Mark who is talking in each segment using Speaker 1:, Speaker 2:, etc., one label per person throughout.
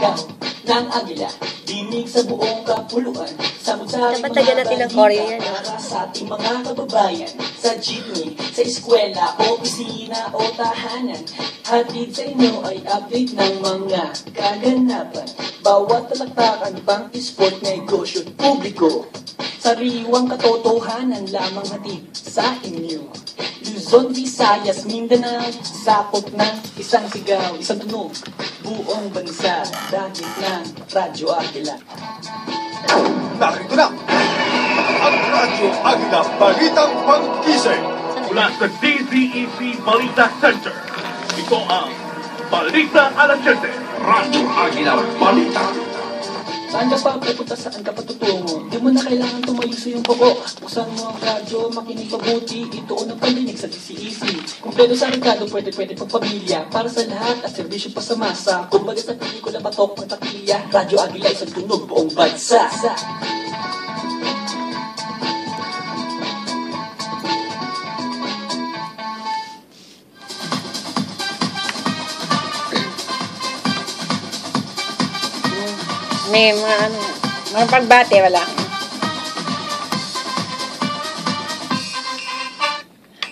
Speaker 1: sigaw ng agila, dinig sa buong kapuluan. Samot-saring
Speaker 2: Dapat lagyan natin ng choreo yan,
Speaker 1: para sa ating mga kababayan. Sa jeepney, sa eskwela, opisina o tahanan, hatid sa inyo ay update ng mga kaganapan. Bawat talaktakan pang sport, negosyo, publiko, sariwang katotohanan lamang hatid sa inyo. Luzon, Visayas, Mindanao, sakop ng isang sigaw, isang tunog, buong bansa, dahil ng Radyo Agila.
Speaker 3: Narito na ang Radyo Agila Balitang Pangkising
Speaker 4: mula sa DZEC Balita Center. Ito ang Balita Alas 7.
Speaker 3: Radyo Agila Balita.
Speaker 1: Saan ka pa pupunta, saan ka patutungo? Di mo na kailangan tumayo sa iyong kuko. Buksan mo ang radyo, makinig pabuti. Ito ang pandinig sa DCEC. Kung pwede sa rekado, pwede pagpamilya. Para sa lahat at serbisyo pa sa masa. Kumbaga sa pelikula, batok, pagtakilya. Radyo Agila, isang tunog buong bansa.
Speaker 5: May mga pagbate, wala.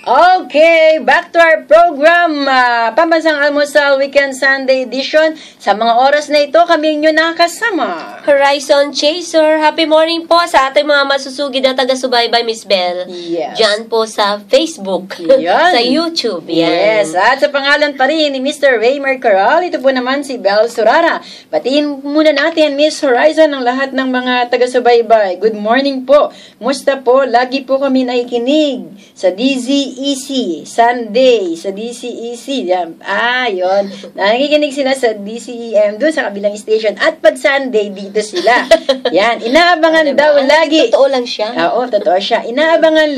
Speaker 5: Okay, back to our program, Pambansang Almusal Weekend Sunday Edition. Sa mga oras na ito, kami inyo nakasama.
Speaker 2: Horizon Chaser, happy morning po sa ating mga masusugid na taga-subaybay, Miss Bell.
Speaker 5: Yes.
Speaker 2: Diyan po sa Facebook,
Speaker 5: Yan.
Speaker 2: sa YouTube. Yan.
Speaker 5: Yes, at sa pangalan pa rin ni Mr. Raymer Coral, ito po naman si Bel Surara. Batiin muna natin, Miss Horizon, ang lahat ng mga taga-subaybay. Good morning po. Musta po? Lagi po kami nakikinig sa DZEC Sunday, sa DCEC. Yan. Yun. Nakikinig sila sa DCEM doon sa kabilang station. At pag Sunday, dito sila. Yan. Inaabangan daw lagi.
Speaker 2: Totoo lang siya.
Speaker 5: Oo, totoo siya. Inaabangan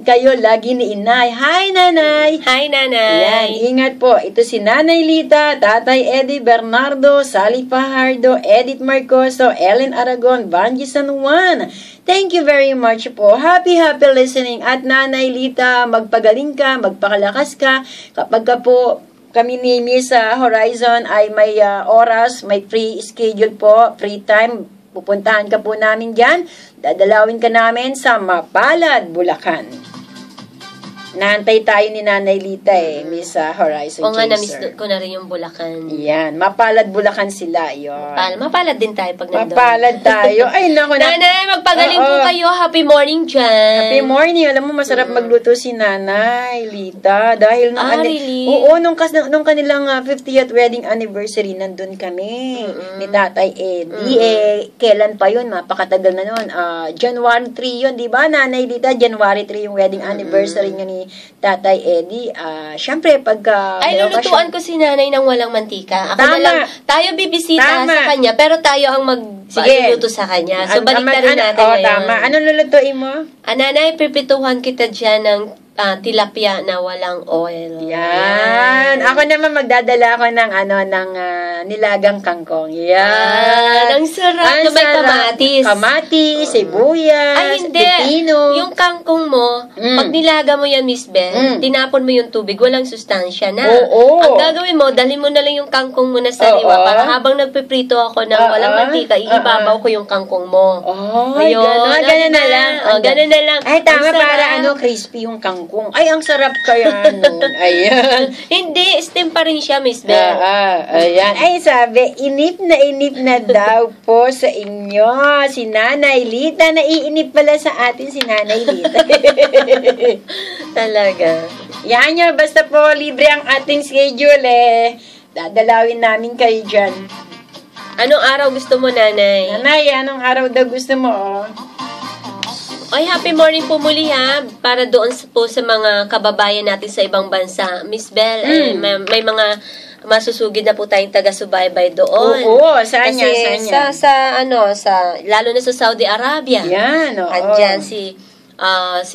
Speaker 5: kayo lagi ni Inay. Hi, Nanay!
Speaker 2: Hi, Nanay!
Speaker 5: Yan, ingat po. Ito si Nanay Lita, Tatay Eddie Bernardo, Sally Pajardo, Edith Marcoso, Ellen Aragon, Vanji San Juan. Thank you very much po. Happy listening. At Nanay Lita, magpagaling ka, magpakalakas ka. Kapag ka po kami ni Miss Horizon ay may oras, may free schedule po, free time, pupuntahan ka po namin dyan. Dadalawin ka namin sa Mapalad, Bulacan. Naantay tayo ni Nanay Lita Miss Horizon
Speaker 2: O nga,
Speaker 5: Chaser.
Speaker 2: na-miss ko na rin yung Bulacan.
Speaker 5: Yan, Mapalad, Bulacan sila. Yun.
Speaker 2: Mapalad din tayo pag nandun.
Speaker 5: Mapalad tayo. Ay, naku.
Speaker 2: Nanay, magpagaling po kayo. Happy morning dyan.
Speaker 5: Happy morning. Alam mo, masarap magluto si Nanay Lita. Dahil nung
Speaker 2: really?
Speaker 5: Oo, nung kanilang 50th wedding anniversary, nandun kami ni Tatay Eddie. Kailan pa yun? Mapakatagal na nun. January 3 yun, di ba? Nanay Lita, January 3 yung wedding anniversary niya ni Tatay Eddie. Siyempre, pagka...
Speaker 2: Ay, lulutuan ko si Nanay ng walang mantika. Ako na lang, tayo bibisita sa kanya, pero tayo ang magluluto sa kanya. So, balik na rin natin ngayon.
Speaker 5: Tama. Anong lulutuin mo?
Speaker 2: Nanay, pipituhan kita dyan ng tilapia na walang oil.
Speaker 5: Yan. Ako naman magdadala ako ng nilagang kangkong. Yan.
Speaker 2: Ang sarap. May kamatis.
Speaker 5: Kamatis, sibuyas,
Speaker 2: Ay, hindi.
Speaker 5: pipino.
Speaker 2: Yung kangkong mo, pag nilaga mo yan, Miss Bell, tinapon mo yung tubig, walang sustansya na.
Speaker 5: Oo.
Speaker 2: Ang gagawin mo, dalhin mo na lang yung kangkong mo na sa liwa para habang nagpiprito ako ng walang mantika, iibabaw ko yung kangkong mo.
Speaker 5: Ayun. Ganun na lang.
Speaker 2: Ganun na lang.
Speaker 5: Ay, tama, para crispy yung kangkong. Ay, ang sarap kaya nun. Ayan.
Speaker 2: Hindi, steam pa rin siya, Miss Bell.
Speaker 5: Ayan. Ay, sabi, inip na daw po sa inyo si Nanay Lita. Naiinip pala sa atin si Nanay Lita.
Speaker 2: Talaga.
Speaker 5: Yan nyo, basta po libre ang ating schedule Dadalawin namin kayo dyan.
Speaker 2: Anong araw gusto mo, Nanay?
Speaker 5: Nanay, anong araw daw gusto mo?
Speaker 2: Ay, happy morning po muli para doon po sa mga kababayan natin sa ibang bansa. Miss Bell, may mga masusugid na po tayong taga-subaybay doon.
Speaker 5: Oo, saan niya?
Speaker 2: Lalo na sa Saudi Arabia.
Speaker 5: Yan, oo.
Speaker 2: Andyan si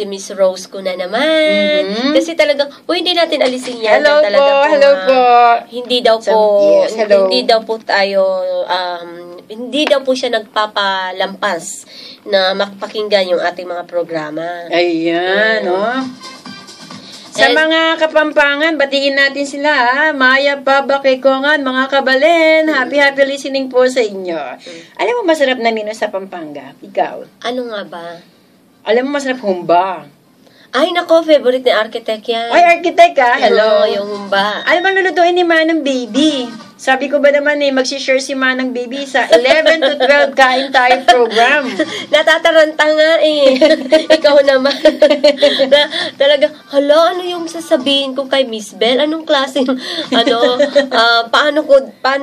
Speaker 2: Miss Rose ko na naman. Kasi talagang, hindi natin alisin yan.
Speaker 5: Hello po.
Speaker 2: Hindi daw po siya nagpapalampas na makapakinggan yung ating mga programa.
Speaker 5: Ayan, Sa
Speaker 2: And-
Speaker 5: mga Kapampangan, batiin natin sila, ha? Maya, Paba, Kekongan, mga kabalen. Happy listening po sa inyo. Alam mo, masarap na nino sa Pampanga. Ikaw.
Speaker 2: Ano nga ba?
Speaker 5: Alam mo, masarap humba.
Speaker 2: Ay, nako, favorite ni architect yan.
Speaker 5: Ay, architect, ha? Hello.
Speaker 2: Yung humba.
Speaker 5: Alam mo, lulutuin ni Manang Baby. Sabi ko ba naman magsishare si Manang Baby sa 11 to 12 kain tayo program.
Speaker 2: Natataranta nga eh. Ikaw naman. Talaga, hala, ano yung sasabihin ko kay Miss Bell? Anong klaseng, paano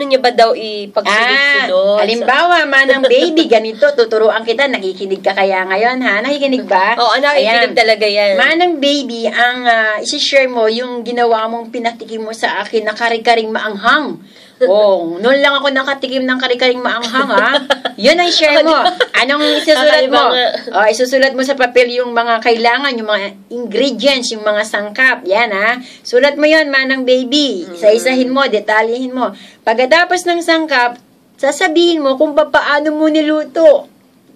Speaker 2: niya ba daw ipagsunod-sunod?
Speaker 5: Halimbawa, Manang Baby, ganito, tuturuan kita, nakikinig ka kaya ngayon, ha? Nakikinig ba?
Speaker 2: Oo, nakikinig talaga yan.
Speaker 5: Manang Baby, ang isi-share mo, yung ginawa mong pinatikim mo sa akin na kari-karing maanghang. Oh, noon lang ako nakatikim ng kari-karing maanghang, ha? Yun ang share mo. Anong isusulat mo? Oh, isusulat mo sa papel yung mga kailangan, yung mga ingredients, yung mga sangkap. Yan, ha? Sulat mo yun, Manang Baby. Isa-isahin mo, detalyehin mo. Pagkatapos ng sangkap, sasabihin mo kung paano mo niluto.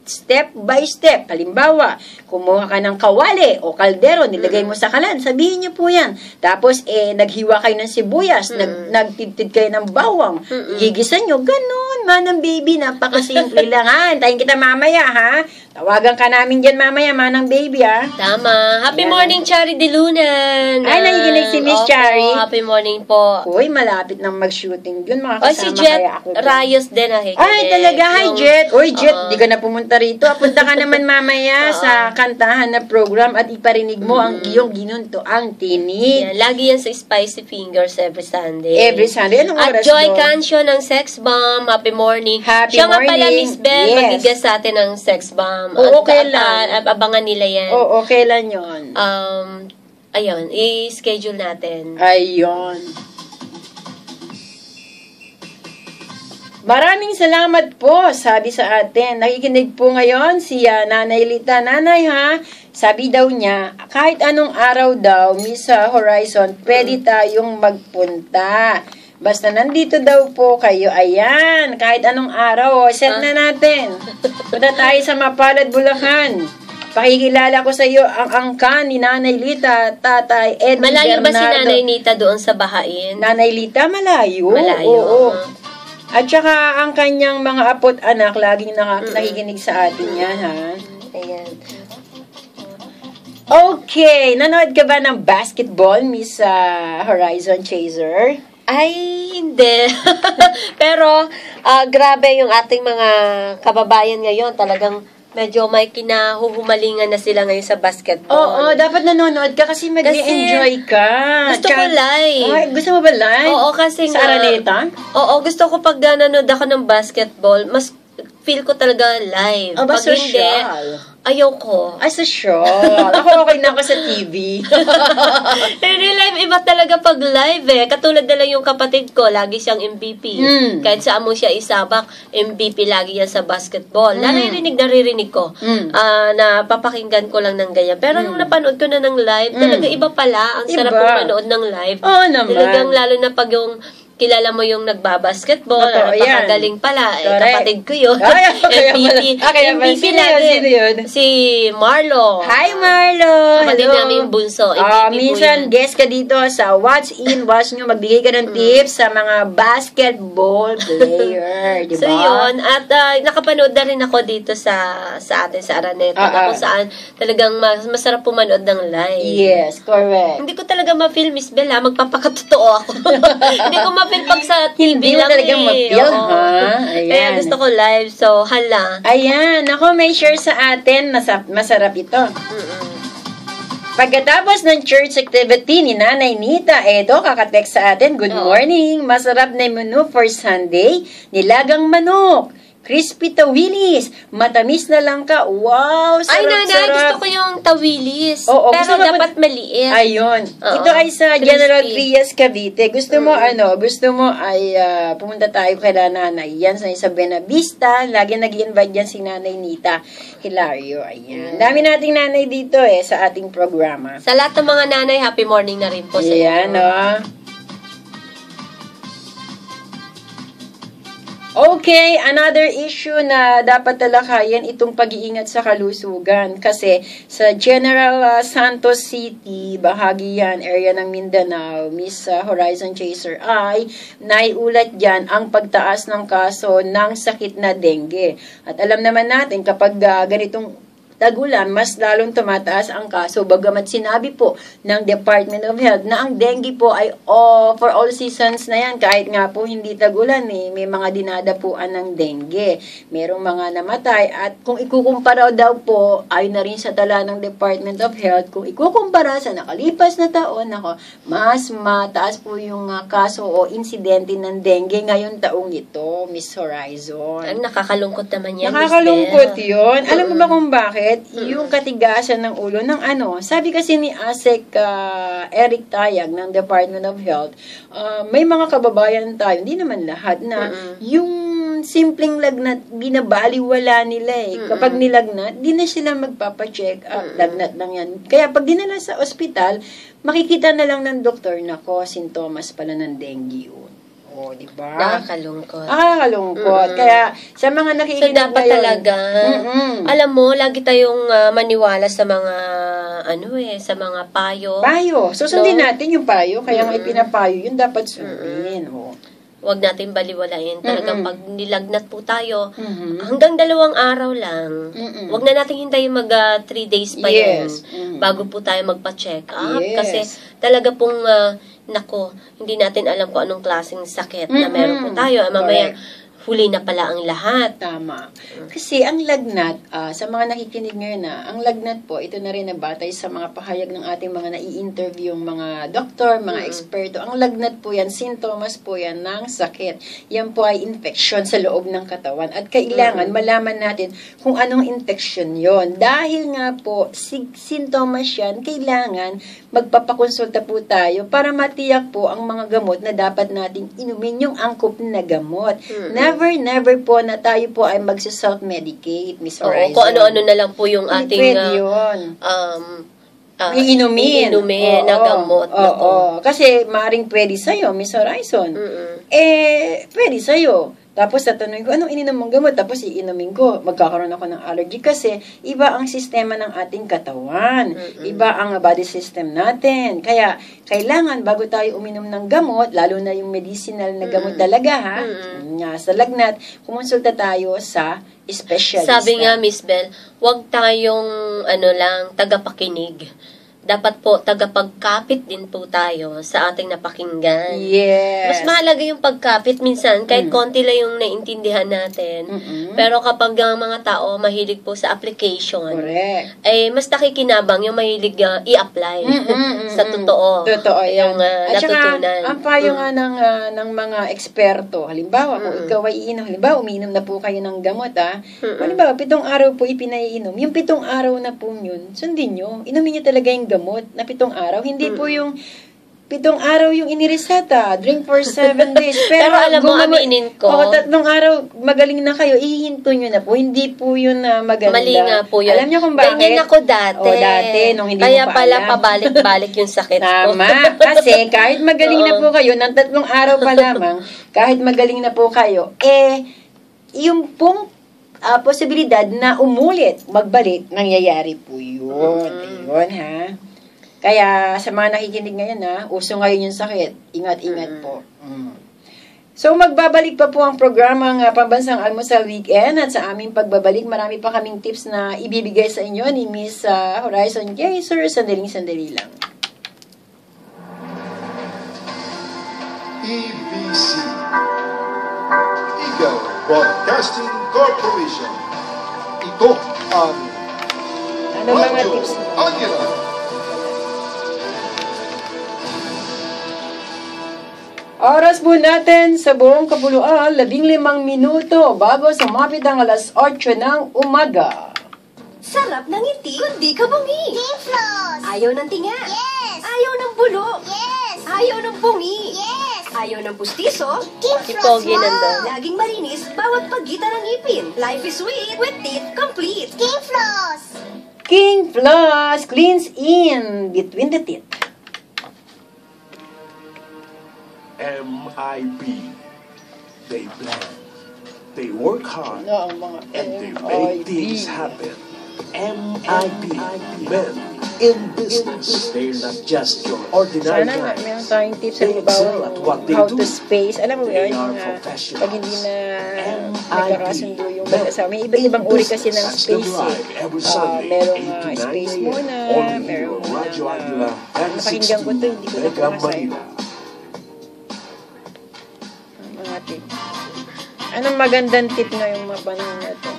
Speaker 5: Step by step. Halimbawa, kumuha ka ng kawali o kaldero, nilagay mo sa kalan, sabihin niyo po yan. Tapos, naghiwa kayo ng sibuyas, nagtitid kayo ng bawang, gigisan niyo, ganun, Manang Baby, napakasimple lang, ha? Antayin kita mamaya, ha? Tawagan ka namin dyan mamaya, Manang Baby, ha?
Speaker 2: Tama. Happy
Speaker 5: Yan.
Speaker 2: morning, Chari Dilunan.
Speaker 5: Ay, nakikinig si Miss Chari.
Speaker 2: Happy morning po.
Speaker 5: Uy, malapit nang mag-shooting yun,
Speaker 2: O, si
Speaker 5: makakasama
Speaker 2: Jet
Speaker 5: kaya ako. dyan.
Speaker 2: Rayos din nakikinig.
Speaker 5: Ay, talaga. Hi,
Speaker 2: Yung-
Speaker 5: Jet. Uy, Jet,
Speaker 2: Oo.
Speaker 5: di ka na pumunta rito. Punta ka naman mamaya sa kantahan na program at iparinig mo ang iyong ginuntoang tinig.
Speaker 2: Yan, lagi yan sa Spicy Fingers every Sunday.
Speaker 5: Every Sunday. Anong
Speaker 2: At
Speaker 5: oras
Speaker 2: Joy
Speaker 5: doon?
Speaker 2: Cancio ng Sex Bomb. Happy morning.
Speaker 5: Happy
Speaker 2: Siya nga pala,
Speaker 5: morning.
Speaker 2: Miss Bell,
Speaker 5: Yes.
Speaker 2: magigas sa atin ng Sex Bomb.
Speaker 5: Oo, kailan?
Speaker 2: Abangan nila yan.
Speaker 5: Oo, kailan yun?
Speaker 2: Ayun, i-schedule natin.
Speaker 5: Ayun. Maraming salamat po, sabi sa atin. Nakikinig po ngayon si Nanay Lita. Nanay, ha? Sabi daw niya, kahit anong araw daw, Miss Horizon, pwede tayong magpunta. Basta nandito daw po kayo. Ayan, kahit anong araw. Set na natin. Punta tayo sa Mapalad, Bulacan. Pakikilala ko sa iyo ang angkan ni Nanay Lita, Tatay Eddie
Speaker 2: Malayo ba si
Speaker 5: Bernardo.
Speaker 2: Nanay Nita doon sa Bahain?
Speaker 5: Nanay Lita, malayo.
Speaker 2: Malayo.
Speaker 5: Oo. At saka ang kanyang mga apo't anak, laging nakikinig sa atin yan, ha?
Speaker 2: Ayan.
Speaker 5: Okay, nanood ka ba ng basketball, Miss Horizon Chaser?
Speaker 2: Ay, hindi. Pero, grabe yung ating mga kababayan ngayon. Talagang medyo may kinahuhumalingan na sila ngayon sa basketball.
Speaker 5: Oo, dapat nanonood ka kasi mag-enjoy ka.
Speaker 2: Gusto ko live.
Speaker 5: Ay, gusto mo ba live?
Speaker 2: Oo, kasi
Speaker 5: Sa Araneta?
Speaker 2: Oo, gusto ko pag nanonood ako ng basketball, mas feel ko talaga live.
Speaker 5: Aba,
Speaker 2: Pag hindi,
Speaker 5: social.
Speaker 2: ayoko.
Speaker 5: Ay, sa show. Ako okay na ako sa TV.
Speaker 2: Hindi live, iba talaga pag live eh. Katulad na lang yung kapatid ko, lagi siyang MVP. Kahit saan mo siya isabak, MVP lagi yan sa basketball. Naririnig ko. Na papakinggan ko lang ng ganyan. Pero nung napanood ko na ng live, talaga iba pala. Ang sarap
Speaker 5: Iba.
Speaker 2: kong manood ng live.
Speaker 5: Oo naman.
Speaker 2: Talagang lalo na pag yung kilala mo yung nagbabasketball,
Speaker 5: Totoo yan.
Speaker 2: napakagaling pala.
Speaker 5: Correct.
Speaker 2: Kapatid ko yun.
Speaker 5: Ay, kaya pala. Kaya pala.
Speaker 2: MVP
Speaker 5: Sino yun?
Speaker 2: lagi.
Speaker 5: Sino yun?
Speaker 2: Si Marlo.
Speaker 5: Hi, Marlo!
Speaker 2: Kapatid
Speaker 5: Hello.
Speaker 2: namin yung bunso. MVP po
Speaker 5: Minsan,
Speaker 2: yan.
Speaker 5: guest ka dito sa What's In, What's New. Magbigay ka ng tips sa mga basketball player. Diba?
Speaker 2: So, yun. At nakapanood na rin ako dito sa atin, sa Araneta, na kung saan talagang masarap pumanood ng live.
Speaker 5: Yes, correct.
Speaker 2: Hindi ko talaga ma-feel, Miss Bella. Magpapakatotoo ako. Hindi ko ma-feel pag sa
Speaker 5: Hindi
Speaker 2: TV
Speaker 5: mo
Speaker 2: lang
Speaker 5: talagang ma-feel,
Speaker 2: Oo.
Speaker 5: ha? Ayan.
Speaker 2: Kaya gusto ko live. So, hala.
Speaker 5: Ayan, ako may share sa atin. Masarap ito. Pagkatapos ng church activity ni Nanay Nita, eto, kakatext sa atin, good morning, masarap na menu for Sunday, nilagang manok, crispy tawilis, matamis na langka, wow, sarap,
Speaker 2: Ay, Nanay,
Speaker 5: sarap.
Speaker 2: gusto ko yung tawilis.
Speaker 5: Oo,
Speaker 2: pero
Speaker 5: gusto mo
Speaker 2: dapat maliit.
Speaker 5: Ayun.
Speaker 2: Oo.
Speaker 5: Ito ay sa
Speaker 2: Crispy.
Speaker 5: General Trias, Cavite. Gusto mo ay pumunta tayo kay Nanay. Yan sa Benavista. Lagi nag-i-invite yan si Nanay Nita Hilario. Ayan. Dami nating nanay dito sa ating programa.
Speaker 2: Sa lahat ng mga nanay, happy morning na rin po sa inyo.
Speaker 5: Ayan, Okay, another issue na dapat talakayan itong pag-iingat sa kalusugan kasi sa General Santos City, bahagi yan, area ng Mindanao, Miss Horizon Chaser, ay naiulat dyan ang pagtaas ng kaso ng sakit na dengue. At alam naman natin kapag ganitong tagulan, mas lalong tumataas ang kaso. Bagamat sinabi po ng Department of Health na ang dengue po ay for all seasons na yan. Kahit nga po hindi tagulan, may mga dinadapuan ng dengue. Merong mga namatay. At kung ikukumpara daw po, ay na rin sa tala ng Department of Health, kung ikukumpara sa nakalipas na taon, mas mataas po yung kaso o insidente ng dengue ngayong taong ito, Miss Horizon.
Speaker 2: Ang nakakalungkot naman yan,
Speaker 5: Nakakalungkot yun. Alam mo ba kung bakit? Yung katigasan ng ulo ng sabi kasi ni ASEC Eric Tayag ng Department of Health, may mga kababayan tayo, hindi naman lahat, na yung simpleng lagnat, binabaliwala nila Kapag nilagnat, di na sila magpapacheck up. Lagnat lang yan. Kaya pag dinala sa ospital, makikita na lang ng doktor, sintomas pala ng dengue yun. O, di ba?
Speaker 2: Nakakalungkot.
Speaker 5: Kaya, sa mga nakikinig
Speaker 2: dapat
Speaker 5: ngayon,
Speaker 2: talaga, alam mo, lagi tayong maniwala sa mga, sa mga payo.
Speaker 5: Payo. Susundin natin yung payo. Kaya nga ipinapayo, yun dapat sundin.
Speaker 2: Huwag natin baliwalain. Talagang pag nilagnat po tayo, hanggang 2 araw lang. Huwag na natin hintayin mag 3 days pa yun. Bago po tayo magpa-check up. Kasi talaga pong, hindi natin alam kung anong klaseng sakit na meron po tayo. Mamaya, huli na pala ang lahat.
Speaker 5: Tama. Kasi ang lagnat, sa mga nakikinig ngayon ang lagnat po, ito na rin nabatay sa mga pahayag ng ating mga nai-interview, mga doktor, mga eksperto. Ang lagnat po yan, sintomas po yan ng sakit. Yan po ay infection sa loob ng katawan. At kailangan malaman natin kung anong infection yon. Dahil nga po, sintomas yan, kailangan magpapakonsulta po tayo para matiyak po ang mga gamot na dapat nating inumin, yung angkop na gamot. Never po na tayo po ay magsa-self-medicate, Miss Horizon.
Speaker 2: Kung ano-ano na lang po yung ating
Speaker 5: pwede yun. Iinumin
Speaker 2: na gamot.
Speaker 5: Kasi maaaring pwede sa'yo, Miss Horizon. Pwede sa'yo. Tapos tatanungin ko, anong ininom mong gamot? Tapos iinumin ko, magkakaroon ako ng allergy kasi iba ang sistema ng ating katawan. Iba ang body system natin. Kaya, kailangan bago tayo uminom ng gamot, lalo na yung medicinal na gamot talaga, sa lagnat, kumonsulta tayo sa specialist.
Speaker 2: Sabi nga, Miss Bell, huwag tayong, tagapakinig. Dapat po, tagapagkapit din po tayo sa ating napakinggan.
Speaker 5: Yes.
Speaker 2: Mas mahalaga yung pagkapit minsan, kahit konti lang yung naintindihan natin. Pero kapag ang mga tao mahilig po sa application,
Speaker 5: correct,
Speaker 2: mas nakikinabang yung mahilig i-apply sa totoo.
Speaker 5: Totoo yan.
Speaker 2: Yung natutunan.
Speaker 5: Ang payo nga ng mga eksperto, halimbawa, kung ikaw ay iinom, halimbawa, uminom na po kayo ng gamot, halimbawa, 7 araw po ipinaiinom, yung 7 araw na po yun, sundin nyo, inumin nyo talaga yung gamot na 7 araw. Hindi po yung 7 araw yung inireseta. Drink for 7 days. Pero
Speaker 2: alam mo, aminin ko.
Speaker 5: 3 araw, magaling na kayo. Ihinto nyo na po. Hindi po yun maganda.
Speaker 2: Mali nga po yun.
Speaker 5: Alam nyo kung bakit?
Speaker 2: Ganyan ako dati.
Speaker 5: Dati, nung hindi
Speaker 2: kaya
Speaker 5: mo pa
Speaker 2: pala
Speaker 5: alam.
Speaker 2: pabalik-balik yung sakit ko.
Speaker 5: Tama. Kasi kahit magaling na po kayo, ng 3 araw pa lamang, kahit magaling na po kayo, yung pong posibilidad na umulit, magbalik, nangyayari po yun. Ayun, ha? Kaya, sa mga nakikinig ngayon, uso ngayon yung sakit. Ingat-ingat po. So, magbabalik pa po ang programang Pambansang Almusal Weekend at sa aming pagbabalik, marami pa kaming tips na ibibigay sa inyo ni Miss Horizon Chaser. Sandaling-sandali lang.
Speaker 3: EBC Eagle Broadcasting Corporation. Ito ang
Speaker 5: Ano mga
Speaker 3: Radyo
Speaker 5: tips?
Speaker 3: Aguila.
Speaker 5: Oras po natin sa buong kapuluan, 15 minuto bago sumapit ang alas 8 ng umaga.
Speaker 6: Sarap ng ngiti, kundi kabungi.
Speaker 7: King Floss!
Speaker 6: Ayaw ng tinga.
Speaker 7: Yes!
Speaker 6: Ayaw ng bulo.
Speaker 7: Yes!
Speaker 6: Ayaw ng bungi.
Speaker 7: Yes!
Speaker 6: Ayaw ng pustiso.
Speaker 7: King
Speaker 2: Si
Speaker 7: Floss
Speaker 2: Pogi nandun.
Speaker 6: Laging malinis bawat pagitan ng ipin. Life is sweet with teeth complete.
Speaker 7: King Floss!
Speaker 5: King Floss cleans in between the teeth.
Speaker 4: MIB. They blend.
Speaker 7: They work hard
Speaker 5: No, ang mga
Speaker 7: and they make things happen. MIB, Men in Business. They're not just your ordinary
Speaker 5: Sana nga,
Speaker 7: guys.
Speaker 5: meron tayong tips
Speaker 7: They
Speaker 5: sa
Speaker 7: excel at what they
Speaker 5: how
Speaker 7: do.
Speaker 5: to space. Alam mo
Speaker 7: They
Speaker 5: yun,
Speaker 7: are
Speaker 5: yung
Speaker 7: professionals.
Speaker 5: pag hindi na
Speaker 7: MIB,
Speaker 5: nagkakasundo yung
Speaker 7: Men
Speaker 5: mag-asawa. May iba't-ibang uri kasi ng
Speaker 7: That's the
Speaker 5: space.
Speaker 7: drive every Sunday,
Speaker 5: Merong
Speaker 7: 8 to 9
Speaker 5: space
Speaker 7: a.m.
Speaker 5: muna,
Speaker 7: Only
Speaker 5: merong
Speaker 7: here, Radyo Aguila,
Speaker 5: napakinggan ko to, hindi ko na
Speaker 7: 960,
Speaker 5: po
Speaker 7: Mega Manila.
Speaker 5: mga tip. Anong magandang tip ngayong mapanahon na to?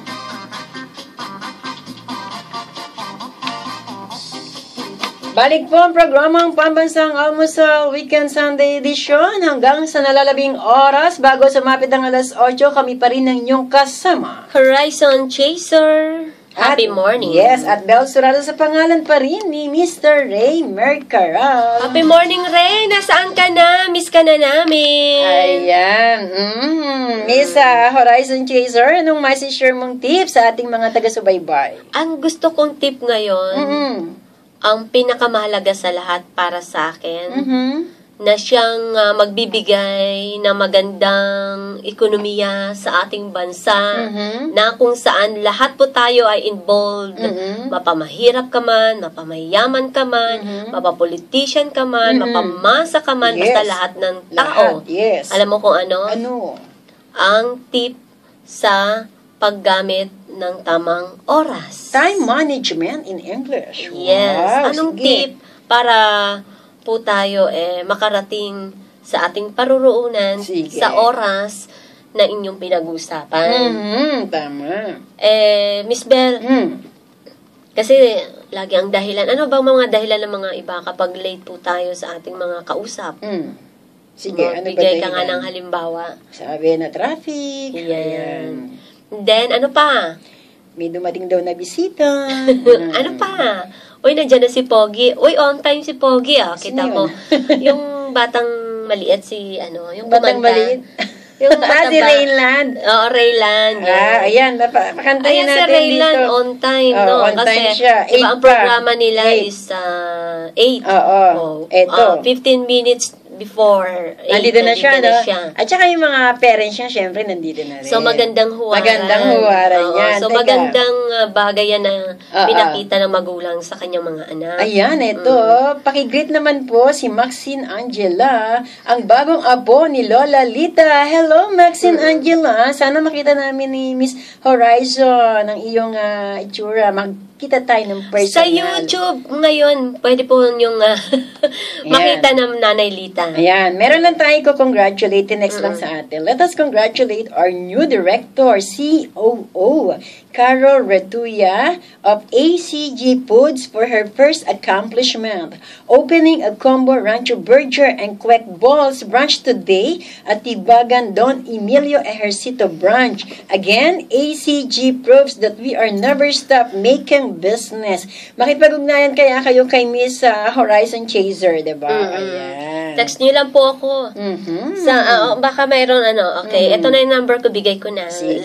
Speaker 5: Balik po ang programang Pambansang Almusal Weekend Sunday Edition hanggang sa nalalabing oras bago sumapit ang alas 8 kami pa rin ng inyong kasama.
Speaker 2: Horizon Chaser. Happy morning.
Speaker 5: Yes, at Bel Surado sa pangalan pa rin ni Mr. Ray Mercaral.
Speaker 2: Happy morning, Ray. Nasaan ka na? Miss ka na namin.
Speaker 5: Ayan. Miss Horizon Chaser, anong share mong tips sa ating mga taga-subaybay?
Speaker 2: Ang gusto kong tip ngayon, ang pinakamahalaga sa lahat para sa akin, na siyang magbibigay ng magandang ekonomiya sa ating bansa, na kung saan lahat po tayo ay involved, mapamahirap ka man, mapamayaman ka man, mapapolitician ka man, mapamasa ka man, basta lahat ng tao.
Speaker 5: Yes.
Speaker 2: Alam mo kung ano?
Speaker 5: Ano?
Speaker 2: Ang tip sa paggamit ng tamang oras.
Speaker 5: Time management in English.
Speaker 2: Yes.
Speaker 5: Wow,
Speaker 2: Anong
Speaker 5: sige.
Speaker 2: tip para po tayo makarating sa ating paruroonan
Speaker 5: Sige.
Speaker 2: sa oras na inyong pinag-uusapan?
Speaker 5: Tama.
Speaker 2: Miss Bell, kasi lagi ang dahilan. Ano bang mga dahilan ng mga iba kapag late po tayo sa ating mga kausap?
Speaker 5: Sige, ano ba
Speaker 2: Bigay ka nga
Speaker 5: dahilan?
Speaker 2: ng halimbawa.
Speaker 5: Sabi na traffic.
Speaker 2: Ayan. Then, ano pa?
Speaker 5: May dumating daw na bisita.
Speaker 2: Ano pa? Uy, nandiyan na si Pogi. Uy, on time si Pogi, ah. Kita
Speaker 5: Sino
Speaker 2: mo.
Speaker 5: yun?
Speaker 2: Yung batang maliit yung
Speaker 5: Batang
Speaker 2: kumanta.
Speaker 5: maliit?
Speaker 2: Yung
Speaker 5: si
Speaker 2: mataba.
Speaker 5: Rayland.
Speaker 2: Oo, Rayland.
Speaker 5: Ayan, pakantayin
Speaker 2: Ayan si
Speaker 5: natin
Speaker 2: Rayland,
Speaker 5: dito.
Speaker 2: on time,
Speaker 5: Oo,
Speaker 2: no?
Speaker 5: on
Speaker 2: Kasi,
Speaker 5: time siya.
Speaker 2: diba, ang
Speaker 5: 8 pa.
Speaker 2: programa nila
Speaker 5: 8.
Speaker 2: is 8.
Speaker 5: Oo, eto.
Speaker 2: 15 minutes before 8.
Speaker 5: Nandito na siya, no?
Speaker 2: siya.
Speaker 5: At saka yung mga parents niya, syempre, nandito na rin.
Speaker 2: So, magandang huwaran.
Speaker 5: Magandang huwaran
Speaker 2: Oo,
Speaker 5: yan.
Speaker 2: so,
Speaker 5: Teka.
Speaker 2: magandang bagay yan na
Speaker 5: Oo.
Speaker 2: pinakita ng magulang sa kanyang mga anak.
Speaker 5: Ayan, ito. Pakigreet naman po si Maxine Angela, ang bagong apo ni Lola Lita. Hello, Maxine Angela. Sana makita namin ni Miss Horizon ang iyong itsura. Magkita tayo ng personal.
Speaker 2: Sa YouTube ngayon, pwede po yung makita ng Nanay Lita.
Speaker 5: Ayan, meron lang tayo ko-congratulate next lang sa atin. Let us congratulate our new director, COO, Carol Retuya of ACG Foods for her first accomplishment, opening a combo Rancho Burger and Quack Balls branch today at Tibagan Don Emilio Ejercito branch. Again, ACG proves that we are never stop making business. Makipag-ugnayan kaya kayo kay Miss Horizon Chaser, diba? Ayan.
Speaker 2: Text niyo lang po ako. Sa, baka mayroon okay. Ito na yung number ko, bigay ko na.
Speaker 5: Sige,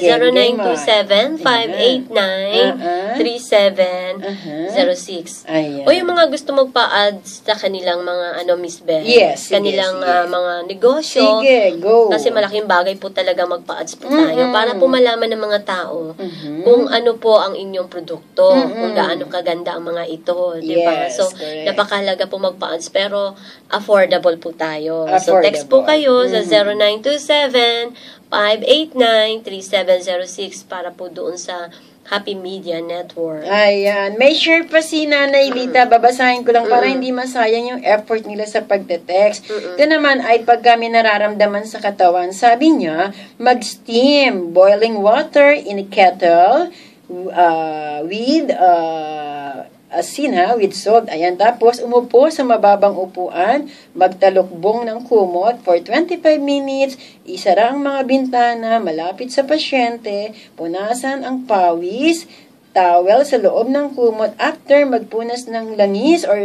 Speaker 2: 0927-589-3706.
Speaker 5: Ayan.
Speaker 2: O yung mga gusto magpa-ads sa kanilang mga, Miss Beth.
Speaker 5: Yes, sige,
Speaker 2: kanilang
Speaker 5: sige.
Speaker 2: mga negosyo.
Speaker 5: Sige, go.
Speaker 2: Kasi malaking bagay po talaga magpa-ads po tayo para po malaman ng mga tao kung ano po ang inyong produkto, kung gaano kaganda ang mga ito, di ba?
Speaker 5: Yes,
Speaker 2: So,
Speaker 5: correct.
Speaker 2: napakahalaga po magpa-ads pero affordable po tayo. So,
Speaker 5: Affordable.
Speaker 2: text po kayo sa 0927-589-3706 para po doon sa Happy Media Network.
Speaker 5: Ayan. May share pa si Nanay Lita. Babasahin ko lang para hindi masayang yung effort nila sa pagte-text. Ito naman ay pag kami nararamdaman sa katawan. Sabi niya, mag-steam boiling water in a kettle with asin with salt. Ayan. Tapos, umupo sa mababang upuan, magtalukbong ng kumot for 25 minutes, isara ang mga bintana, malapit sa pasyente, punasan ang pawis, towel sa loob ng kumot after magpunas ng langis or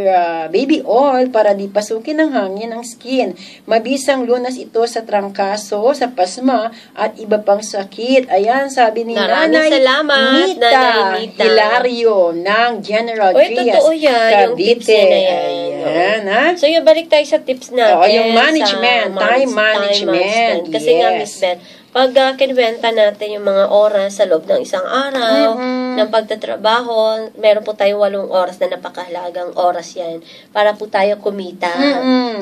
Speaker 5: baby oil para di pasukin ng hangin ang skin. Mabisang lunas ito sa trangkaso, sa pasma, at iba pang sakit. Ayan, sabi ni
Speaker 2: Maraming
Speaker 5: Nanay
Speaker 2: salamat,
Speaker 5: Nita
Speaker 2: Nanay Nita.
Speaker 5: Hilario ng General
Speaker 2: Uy,
Speaker 5: Trias,
Speaker 2: totoo yan, yung tips
Speaker 5: Cavite.
Speaker 2: na yan.
Speaker 5: Ayan, ha?
Speaker 2: So, yung balik tayo sa tips natin.
Speaker 5: Oo, yung management,
Speaker 2: sa
Speaker 5: time management.
Speaker 2: Kasi nga,
Speaker 5: Yes.
Speaker 2: Miss Beth, pag kinuwenta natin yung mga oras sa loob ng isang araw, ng pagtatrabaho, meron po tayong 8 oras na napakahalagang oras yan para po tayo kumita.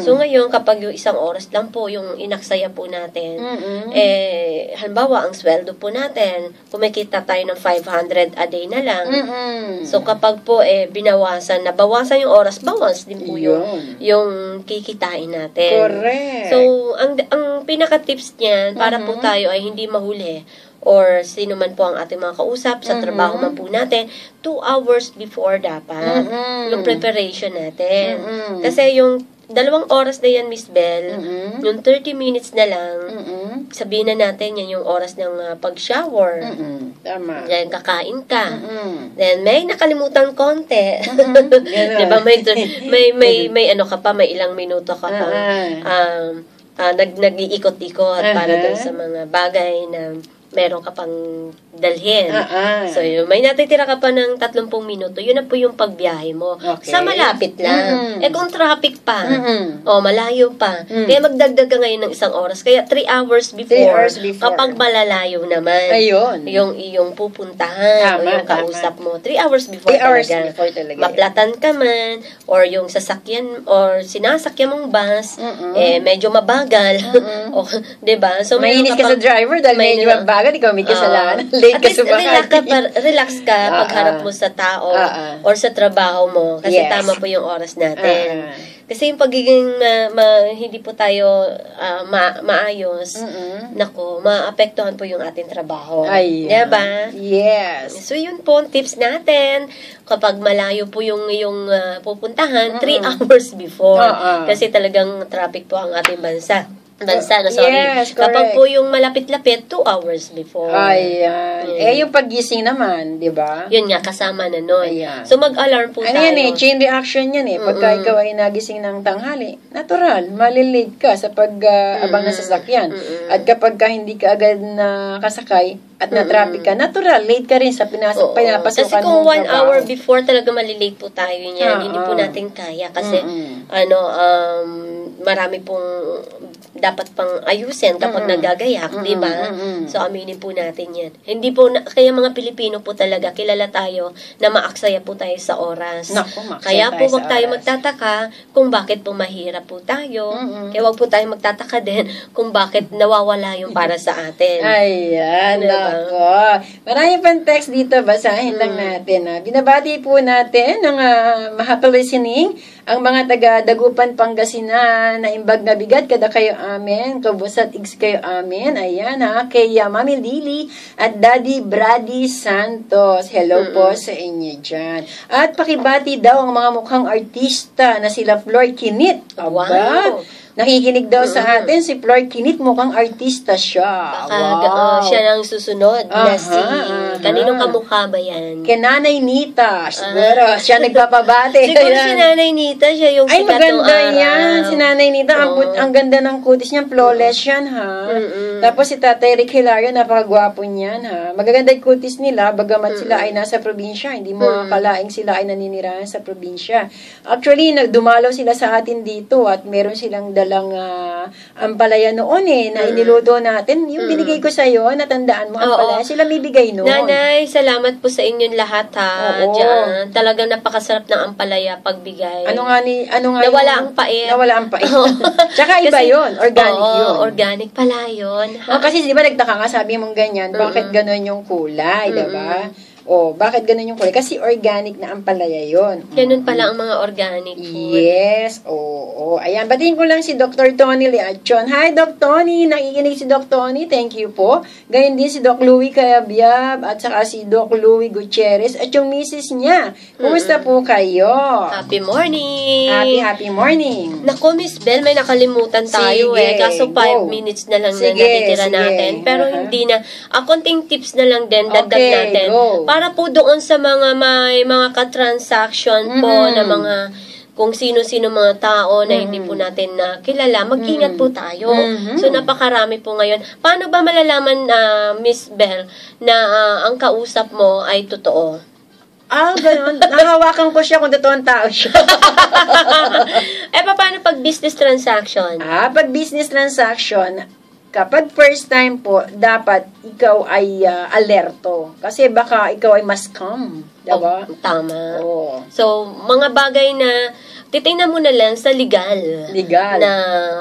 Speaker 2: So ngayon, kapag yung isang oras lang po yung inaksaya po natin, halimbawa, ang sweldo po natin, kumikita tayo ng 500 a day na lang. So kapag po nabawasan yung oras, bawas din po yung kikitain natin.
Speaker 5: Correct.
Speaker 2: So, ang pinaka-tips niyan, para po tayo ay hindi mahuli or sino man po ang ating mga kausap sa trabaho man po natin, 2 hours before dapat yung preparation natin. Kasi yung 2 oras na yan, Miss Bell, yung 30 minutes na lang, sabihin na natin yan yung oras ng pag-shower.
Speaker 5: Tama.
Speaker 2: Then, kakain ka. Then, may nakalimutan konti. Diba? May ano ka pa, may ilang minuto ka pa. Nag-iikot-ikot para dun sa mga bagay na meron ka pang dalhin. So, may natitira ka pa ng 30 minuto, yun na po yung pagbiyahe mo.
Speaker 5: Okay.
Speaker 2: Sa malapit lang. Kung traffic pa, malayo pa, kaya magdagdag ka ngayon ng 1 oras. Kaya 3 hours before, kapag malalayo naman, yung iyong pupuntahan, o yung kausap mo, 3 hours before talaga. Maplatan ka man, or yung sasakyan, or sinasakyan mong bus, medyo mabagal. O, diba? So,
Speaker 5: mainis ka sa driver dahil medyo mabagal, ikaw may kasalanan. Late ka
Speaker 2: relax ka pagharap mo sa tao or sa trabaho mo. Kasi tama po yung oras natin. Kasi yung pagiging hindi po tayo maayos, nako, maapektuhan po yung ating trabaho. Diba?
Speaker 5: Yes.
Speaker 2: So, yun po ang tips natin. Kapag malayo po yung pupuntahan, 3 hours before. Kasi talagang traffic po ang ating bansa.
Speaker 5: Yes,
Speaker 2: kapag po yung malapit-lapit, 2 hours before.
Speaker 5: Yung paggising naman, di ba?
Speaker 2: Yun nga, kasama na nun. So, mag-alarm po tayo.
Speaker 5: Yan chain reaction yan Pagka ikaw ay nagising ng tanghali, natural, malilate ka sa pag-abang ng sasakyan. At kapag hindi ka agad nakasakay, at na-traffic ka, natural, late ka rin sa pinapasukan mo.
Speaker 2: Kasi kung 1 hour before talaga malilate po tayo niyan, hindi po natin kaya. Kasi, marami pong dapat pang ayusin kapag nagagayak, di ba? So, aminin po natin yan. Hindi po, kaya mga Pilipino po talaga, kilala tayo na maaksaya po tayo sa oras. Kaya po wag tayo magtataka kung bakit po mahirap po tayo. Kaya wag po tayo magtataka din kung bakit nawawala yung para sa atin.
Speaker 5: Nako. Marami pang text dito, basahin lang natin. Binabati po natin ng mahapal listening ang mga taga-Dagupan, Pangasinan na imbag na bigat kada kayo amin. Kabusat igs kayo amin. Ayan kay Mami Lily at Daddy Brady Santos. Hello po sa inyo dyan. At pakibati daw ang mga mukhang artista na sila Flor Kinit.
Speaker 2: Wow!
Speaker 5: Nakikinig daw sa atin si Flor Kinit, mukhang artista siya.
Speaker 2: Baka siya lang susunod na kaninong kamukha ba yan?
Speaker 5: Kay Nanay Nita. Siguro, siya nagpapabate.
Speaker 2: Siguro si Nanay Nita, siya yung sikat nung
Speaker 5: maganda yan. Si Nanay Nita, ang ganda ng kutis niya, flawless yan, Tapos si Tatay Rick Hilario, napakagwapo niyan, Magaganda yung kutis nila, bagamat sila ay nasa probinsya. Hindi mo akalaing sila ay naninirahan sa probinsya. Actually, dumalaw sila sa atin dito at meron silang lang ampalaya noon na iniluto natin. Yung binigay ko sa'yo, natandaan mo, ampalaya. Sila may bigay noon.
Speaker 2: Nanay, salamat po sa inyong lahat Diyan. Talagang napakasarap ng ampalaya pagbigay.
Speaker 5: Nawala
Speaker 2: ang pait.
Speaker 5: Nawala ang pait. Tsaka iba yun. Organic yun.
Speaker 2: Organic pala yun.
Speaker 5: Kasi di ba nagtaka nga, sabi mong ganyan, bakit ganon yung kulay, diba? Bakit ganun yung kulay? Kasi organic na ampalaya yun.
Speaker 2: Ganun pala ang mga organic food.
Speaker 5: Yes, Ayan, batiin ko lang si Dr. Tony Leachon. Hi, Doc Tony. Nakikinig si Doc Tony. Thank you po. Gayon din si Doc Louie Cayabyab at saka si Doc Louie Gutierrez at yung misis niya. Kumusta po kayo?
Speaker 2: Happy morning!
Speaker 5: Happy morning!
Speaker 2: Naku, Miss Bell, may nakalimutan tayo Kaso 5 minutes na lang na natitira natin. Pero hindi na. Konting tips na lang din, dagdag natin. Para po doon sa mga may mga ka-transaction po na mga kung sino-sino mga tao na hindi po natin kilala, mag-ingat po tayo. So, napakarami po ngayon. Paano ba malalaman, Miss Bell, na ang kausap mo ay totoo?
Speaker 5: Ganun. Nakahawakan ko siya kung totoong tao siya.
Speaker 2: Paano pag business transaction?
Speaker 5: Pag business transaction, kapag first time po, dapat ikaw ay alerto. Kasi baka ikaw ay mas calm. Diba?
Speaker 2: Oh, tama.
Speaker 5: Oo.
Speaker 2: So, mga bagay na titingnan mo na lang sa legal na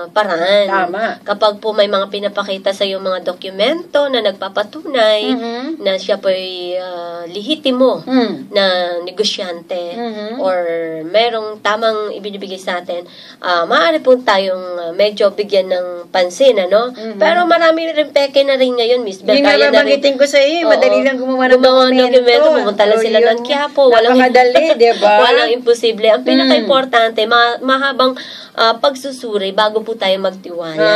Speaker 2: paraan.
Speaker 5: Tama.
Speaker 2: Kapag po may mga pinapakita sa iyo mga dokumento na nagpapatunay na siya po ay lehitimo na negosyante or merong tamang ibinibigay sa atin, maaari po tayong medyo bigyan ng pansin, ano? Pero marami rin peke na rin ngayon, Miss Bel.
Speaker 5: Yung nga babagitin ko sa iyo, madali lang gumawa ng
Speaker 2: dokumento. Pumunta lang sila ng Quiapo.
Speaker 5: Napakadali, diba?
Speaker 2: Walang imposible. Ang pinaka-importante, mahabang pagsusuri bago po tayo magtiwala.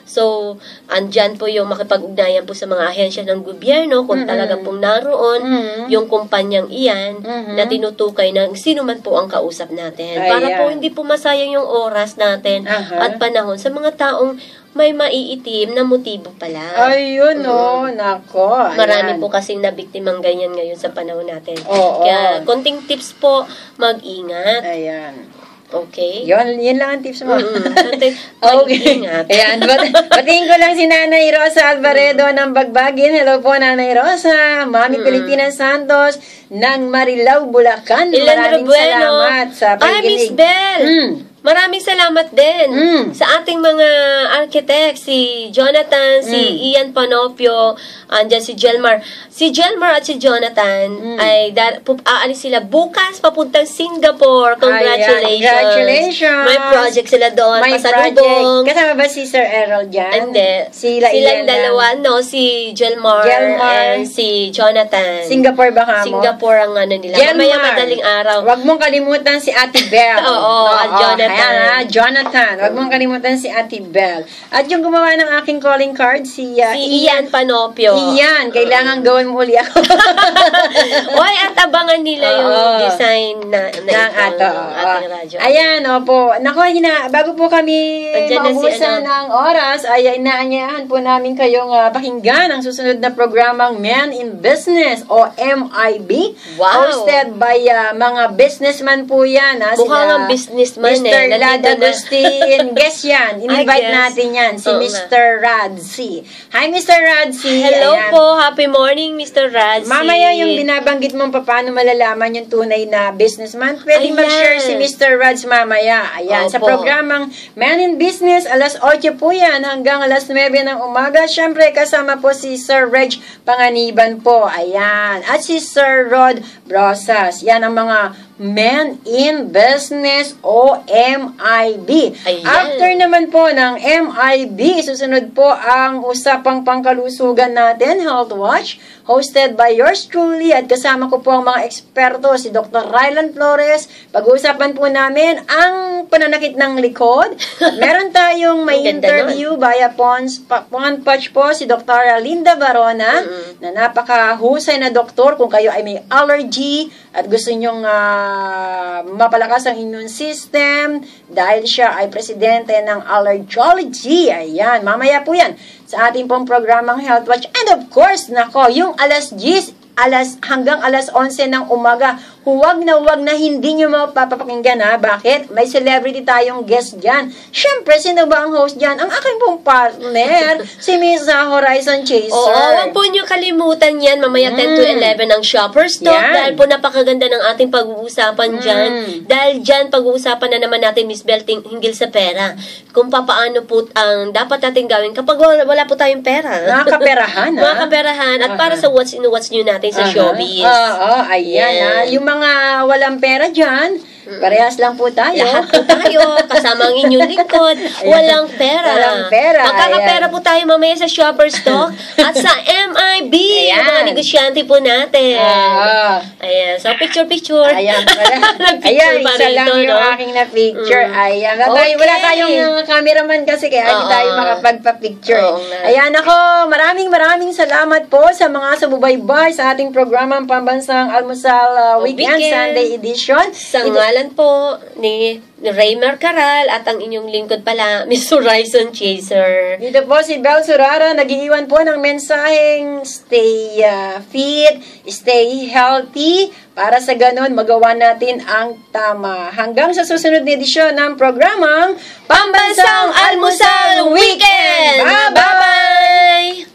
Speaker 2: So, andyan po yung makipag-ugnayan po sa mga ahensya ng gobyerno kung talaga pong naroon yung kumpanyang iyan na tinutukay ng sino man po ang kausap natin. Para po hindi po masayang yung oras natin at panahon sa mga taong may maiitim na motibo pala.
Speaker 5: Ayun, nako.
Speaker 2: Marami po kasing nabiktimang ganyan ngayon sa panahon natin.
Speaker 5: Oo.
Speaker 2: Kaya, konting tips po, mag-ingat.
Speaker 5: Ayan.
Speaker 2: Okay?
Speaker 5: Yun lang ang tips mo.
Speaker 2: Okay.
Speaker 5: Ayan. Batiin ko lang si Nanay Rosa Alvaredo ng Bagbagin. Hello po, Nanay Rosa. Mami Pilipina Santos ng Marilao, Bulacan. Maraming salamat sa pakikinig.
Speaker 2: Miss Bel! Maraming salamat din sa ating mga architect, si Jonathan, si Ian Panopio, andyan si Jelmar. Si Jelmar at si Jonathan ay aalis sila bukas papuntang Singapore. Congratulations!
Speaker 5: Congratulations!
Speaker 2: May project sila doon.
Speaker 5: May
Speaker 2: pasalubong.
Speaker 5: project. Kasama ba si Sir Errol dyan?
Speaker 2: Hindi. Silang dalawa, no? Si Jelmar and si Jonathan.
Speaker 5: Singapore ba ka mo?
Speaker 2: Singapore ang ano nila.
Speaker 5: Jelmar.
Speaker 2: Mamaya madaling araw.
Speaker 5: Huwag mong kalimutan si Ate Belle.
Speaker 2: Oo, Jonathan.
Speaker 5: Jonathan. Huwag mong kalimutan si Ate Belle. At yung gumawa ng aking calling card, si
Speaker 2: Ian Panopio.
Speaker 5: Ian, kailangan gawin mo uli ako.
Speaker 2: Oy, at abangan nila yung design ng ating radyo.
Speaker 5: Ayan, opo. Naku, bago po kami maubusan ng oras, ay inaanyayahan po namin kayong pakinggan ang susunod na programang Men in Business o MIB.
Speaker 2: Wow.
Speaker 5: Hosted by mga businessman po yan.
Speaker 2: Mukhang ang businessman
Speaker 5: Mr. Lad Agustin. Guess yan. In-invite natin yan. Si Mr. Radzi. Hi, Mr. Radzi.
Speaker 2: Hello po. Happy morning, Mr. Radzi.
Speaker 5: Mamaya yung binabanggit mong paano malalaman yung tunay na businessman, pwede mag-share si Mr. Radzi mamaya. Ayan. Sa programang Men in Business, alas 8 po yan hanggang alas 9 ng umaga. Siyempre, kasama po si Sir Reg Panganiban po. Ayan. At si Sir Rod Brosas. Yan ang mga Men in Business o MIB.
Speaker 2: Ayan.
Speaker 5: After naman po ng MIB, susunod po ang usapang pangkalusugan natin, Health Watch, hosted by yours truly at kasama ko po ang mga eksperto, si Dr. Rylan Flores. Pag-uusapan po namin ang pananakit ng likod. Meron tayong may interview via phone patch po si Dr. Linda Barona na napakahusay na doktor kung kayo ay may allergy at gusto nyong mapalakas ang immune system dahil siya ay presidente ng allergology. Ayan, mamaya po yan sa ating pong programang Health Watch. And of course, nako, yung alas 10 hanggang alas 11 ng umaga, huwag na hindi nyo mapapakinggan ha. Bakit? May celebrity tayong guest dyan. Siyempre, sino ba ang host dyan? Ang aking pong partner, si Miss Horizon Chaser.
Speaker 2: Oo, huwag po nyo kalimutan yan. Mamaya 10 to 11 ang Shopper's Talk. Dahil po napakaganda ng ating pag-uusapan dyan. Dahil dyan, pag-uusapan na naman natin, Miss Bel, hinggil sa pera. Kung paano po ang dapat natin gawin kapag wala po tayong pera.
Speaker 5: Nakakaperahan, ha?
Speaker 2: Nakakaperahan. At para sa what's in what's new natin sa showbiz.
Speaker 5: Ayan, ha? Yung mga walang pera dyan, parehas lang po tayo.
Speaker 2: Lahat po tayo, kasama ang inyong lingkod, walang pera.
Speaker 5: Walang pera.
Speaker 2: Magkakapera po tayo mamaya sa Shopper's Talk at sa MIB, yung mga negosyante po natin. Ayan, so picture.
Speaker 5: Ayan, isa lang yung aking na-picture. Ayan, wala tayong cameraman kasi kaya hindi tayo makapagpa-picture. Ayan, ako, maraming salamat po sa mga sumubaybay sa ating programang Pambansang Almusal Weekend Sunday Edition.
Speaker 2: Sa ngalan ngalan po ni Raymer Caral at ang inyong lingkod pala, Miss Horizon Chaser.
Speaker 5: Dito po si Bel Surara, nag-iiwan po ng mensaheng stay fit, stay healthy, para sa ganun magawa natin ang tama. Hanggang sa susunod na edisyon ng programang
Speaker 2: Pambansang Almusal Weekend! Bye-bye!